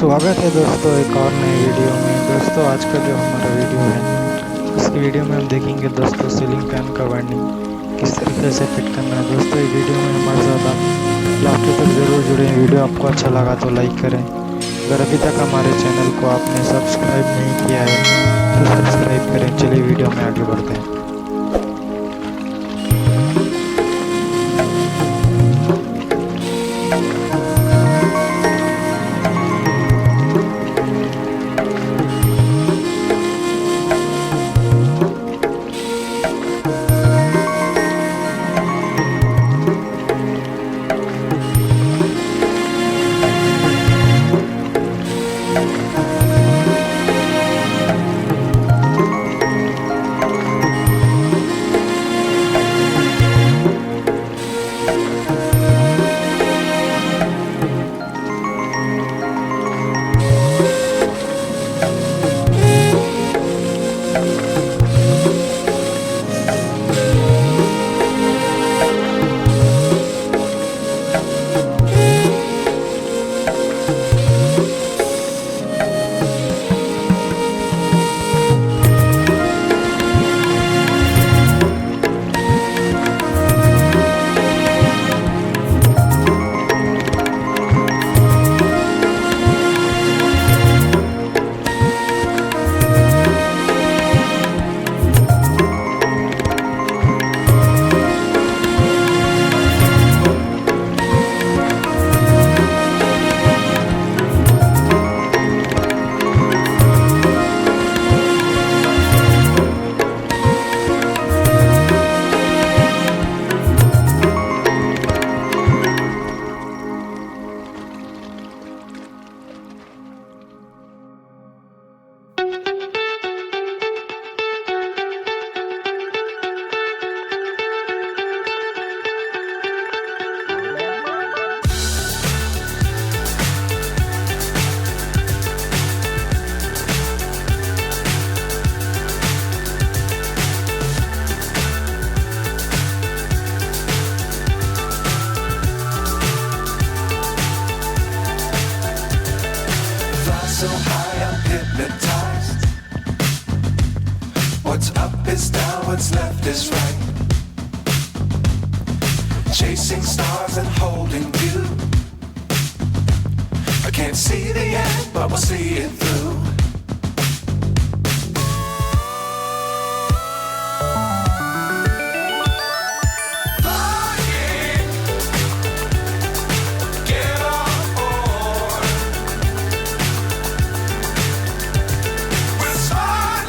स्वागत है दोस्तों एक और नई वीडियो में। दोस्तों आज का जो हमारा वीडियो है, इस वीडियो में हम देखेंगे दोस्तों सीलिंग फैन का वाइंडिंग किस तरीके से फिट करना है। दोस्तों ये वीडियो में हमारे साथ आप लास्ट तक ज़रूर जुड़े। वीडियो आपको अच्छा लगा तो लाइक करें। अगर अभी तक हमारे चैनल को आपने सब्सक्राइब नहीं किया है तो सब्सक्राइब करें। चलिए वीडियो में आगे बढ़ते हैं। So high, I'm hypnotized. What's up is down, what's left is right. Chasing stars and holding you. I can't see the end, but we'll see it through.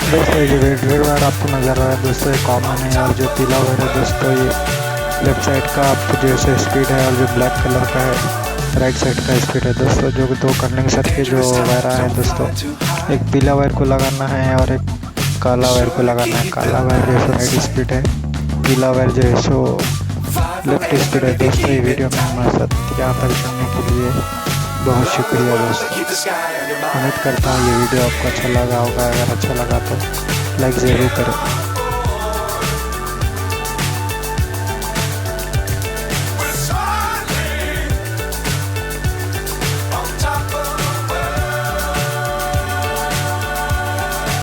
दोस्तों ये रेड वायर आपको नज़र आ रहा है दोस्तों, ये कॉमन है। और जो पीला वायर है दोस्तों, ये लेफ्ट साइड का आपको जैसे स्पीड है, और जो ब्लैक कलर का है राइट साइड का स्पीड है दोस्तों। जो दो कंडेंसर के जो वायर हैं दोस्तों, एक पीला वायर को लगाना है और एक काला वायर को लगाना है। काला वायर जो है राइट स्पीड है, पीला वायर जो है सो लेफ्ट स्पीड है। दोस्तों ये वीडियो में हमारे साथ यहाँ तक जुड़ने के लिए बहुत शुक्रिया दोस्तों। उम्मीद करता हूँ ये वीडियो आपको अच्छा लगा होगा। अगर अच्छा लगा तो लाइक ज़रूर करें।